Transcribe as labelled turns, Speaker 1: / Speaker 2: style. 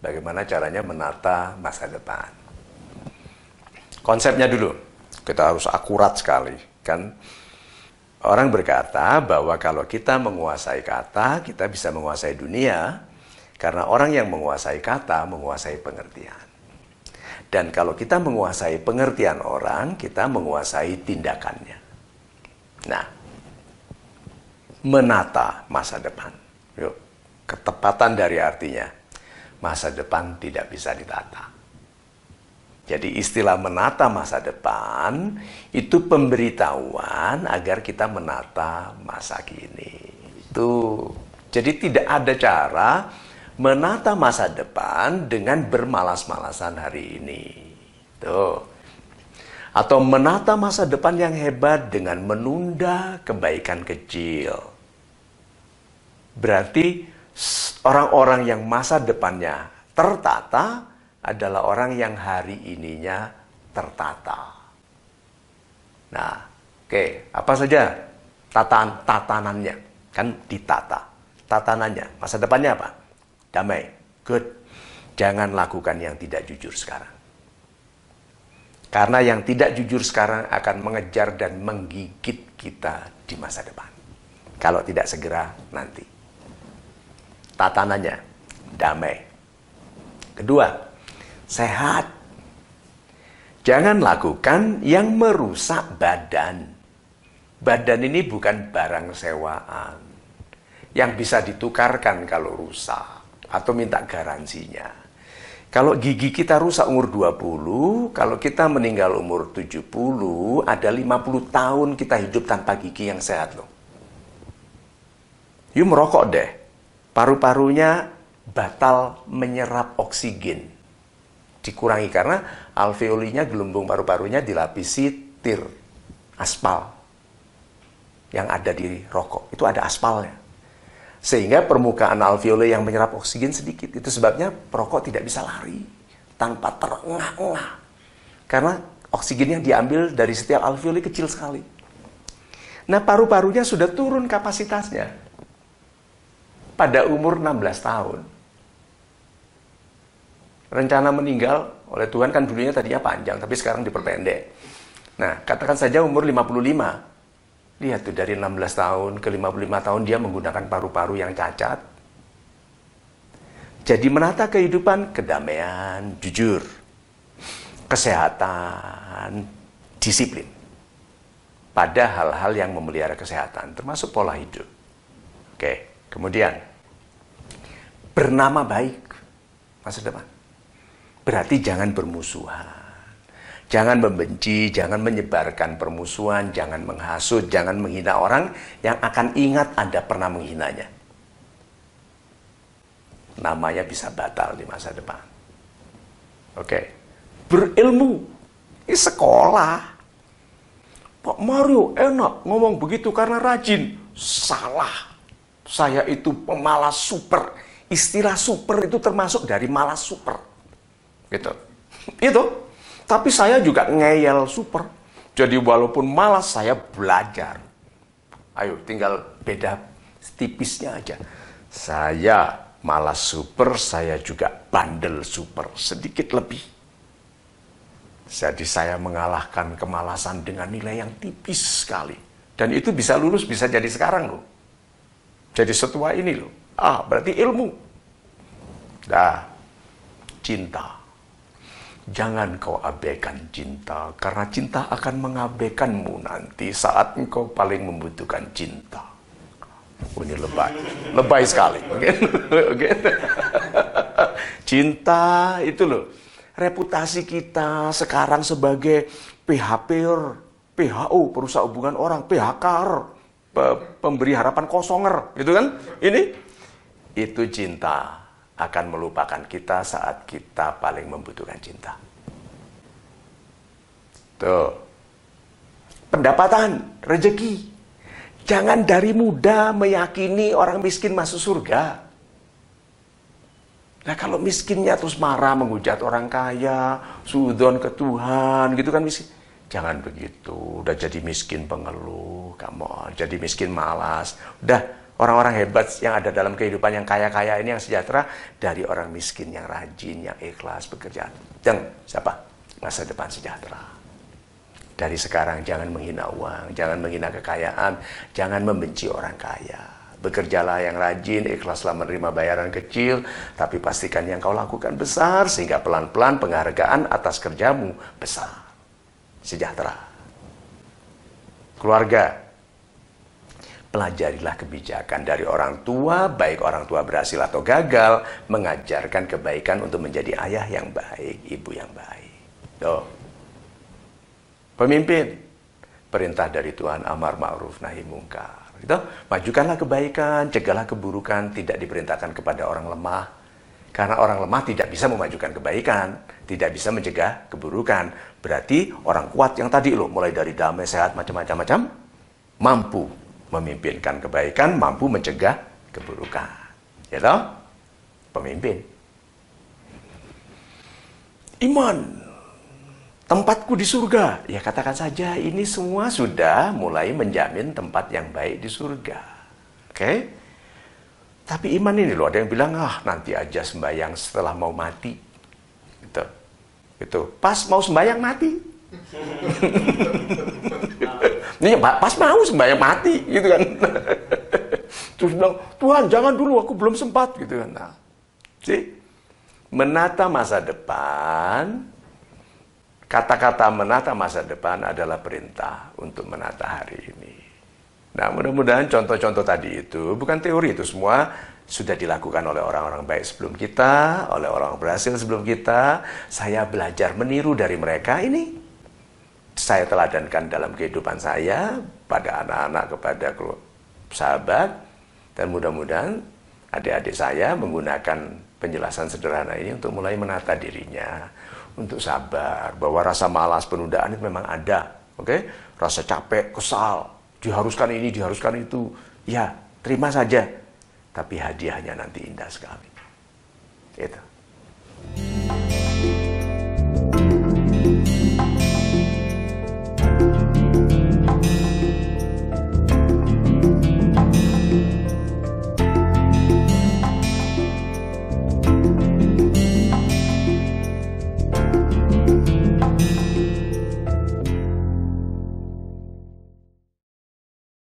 Speaker 1: bagaimana caranya menata masa depan. Konsepnya dulu, kita harus akurat sekali. Kan orang berkata bahwa kalau kita menguasai kata, kita bisa menguasai dunia. Karena orang yang menguasai kata, menguasai pengertian. Dan kalau kita menguasai pengertian orang, kita menguasai tindakannya. Nah, menata masa depan. Yuk, ketepatan dari artinya, masa depan tidak bisa ditata. Jadi istilah menata masa depan, itu pemberitahuan agar kita menata masa kini. Jadi tidak ada cara menata masa depan dengan bermalas-malasan hari ini. Atau menata masa depan yang hebat dengan menunda kebaikan kecil. Berarti orang-orang yang masa depannya tertata adalah orang yang hari ininya tertata. Nah, oke, apa saja tatanannya? Kan ditata. Tatanannya, masa depannya apa? Damai, good. Jangan lakukan yang tidak jujur sekarang. Karena yang tidak jujur sekarang akan mengejar dan menggigit kita di masa depan. Kalau tidak segera, nanti. Tatanannya, damai. Kedua, sehat. Jangan lakukan yang merusak badan. Badan ini bukan barang sewaan yang bisa ditukarkan kalau rusak. Atau minta garansinya. Kalau gigi kita rusak umur 20, kalau kita meninggal umur 70, ada 50 tahun kita hidup tanpa gigi yang sehat loh. Yuk merokok deh. Paru-parunya batal menyerap oksigen. Dikurangi karena alveolinya, gelembung paru-parunya dilapisi tir, aspal. Yang ada di rokok, itu ada aspalnya. Sehingga permukaan alveoli yang menyerap oksigen sedikit. Itu sebabnya perokok tidak bisa lari tanpa terengah-engah. Karena oksigen yang diambil dari setiap alveoli kecil sekali. Nah, paru-parunya sudah turun kapasitasnya. Pada umur 16 tahun. Rencana meninggal oleh Tuhan kan dulunya tadinya panjang, tapi sekarang diperpendek. Nah, katakan saja umur 55. Lihat tuh, dari 16 tahun ke 55 tahun dia menggunakan paru-paru yang cacat. Jadi menata kehidupan, kedamaian, jujur, kesehatan, disiplin. Pada hal-hal yang memelihara kesehatan, termasuk pola hidup. Oke, kemudian bernama baik masa depan. Berarti jangan bermusuhan. Jangan membenci, jangan menyebarkan permusuhan, jangan menghasut, jangan menghina orang yang akan ingat Anda pernah menghinanya. Namanya bisa batal di masa depan. Oke. Berilmu. Ini sekolah. Pak Mario enak ngomong begitu karena rajin. Salah. Saya itu pemalas super. Istilah super itu termasuk dari malas super. Gitu. Itu. Tapi saya juga ngeyel super. Jadi walaupun malas, saya belajar. Ayo, tinggal beda tipisnya aja. Saya malas super, saya juga bandel super. Sedikit lebih. Jadi saya mengalahkan kemalasan dengan nilai yang tipis sekali. Dan itu bisa lulus, bisa jadi sekarang loh. Jadi setua ini loh. Berarti ilmu. Dah, cinta. Jangan kau abaikan cinta, karena cinta akan mengabaikanmu nanti saat engkau paling membutuhkan cinta. Ini lebay sekali. Cinta itu loh, reputasi kita sekarang sebagai PHO, perusahaan hubungan orang, PHK, pemberi harapan kosonger, gitu kan? Itu cinta. Akan melupakan kita saat kita paling membutuhkan cinta. Tuh. Pendapatan, rezeki. Jangan dari muda meyakini orang miskin masuk surga. Nah, kalau miskinnya terus marah menghujat orang kaya, suudzon ke Tuhan, gitu kan miskin. Jangan begitu. Udah jadi miskin pengeluh, kamu jadi miskin malas. Udah Orang-orang hebat yang ada dalam kehidupan yang kaya-kaya ini, yang sejahtera, dari orang miskin yang rajin, yang ikhlas bekerja. Dan siapa? Masa depan sejahtera. Dari sekarang jangan menghina uang, jangan menghina kekayaan, jangan membenci orang kaya. Bekerjalah yang rajin, ikhlaslah menerima bayaran kecil, tapi pastikan yang kau lakukan besar, sehingga pelan-pelan penghargaan atas kerjamu besar. Sejahtera. Keluarga. Pelajarilah kebijakan dari orang tua, baik orang tua berhasil atau gagal, mengajarkan kebaikan untuk menjadi ayah yang baik, ibu yang baik. Tuh. Pemimpin, perintah dari Tuhan amar ma'ruf nahi mungkar. Gitu. Majukanlah kebaikan, cegahlah keburukan, tidak diperintahkan kepada orang lemah. Karena orang lemah tidak bisa memajukan kebaikan, tidak bisa mencegah keburukan. Berarti orang kuat yang tadi loh, mulai dari damai, sehat, macam-macam, mampu memimpinkan kebaikan, mampu mencegah keburukan. Ya toh? Pemimpin. Iman. Tempatku di surga. Ya katakan saja, ini semua sudah mulai menjamin tempat yang baik di surga. Oke? Tapi iman ini loh, ada yang bilang, nanti aja sembahyang setelah mau mati. Gitu. Gitu. Pas mau sembahyang mati. Ini pas mau sembahyang mati gitu kan. Terus bilang, Tuhan jangan dulu, aku belum sempat gitu kan. Nah, menata masa depan, kata-kata menata masa depan adalah perintah untuk menata hari ini. Nah, mudah-mudahan contoh-contoh tadi itu bukan teori, itu semua sudah dilakukan oleh orang-orang baik sebelum kita, oleh orang berhasil sebelum kita. Saya belajar meniru dari mereka ini. Saya teladankan dalam kehidupan saya, pada anak-anak, kepada sahabat, dan mudah-mudahan adik-adik saya menggunakan penjelasan sederhana ini untuk mulai menata dirinya, untuk sabar, bahwa rasa malas, penundaan itu memang ada, oke? Rasa capek, kesal, diharuskan ini, diharuskan itu, ya terima saja, tapi hadiahnya nanti indah sekali. Itu.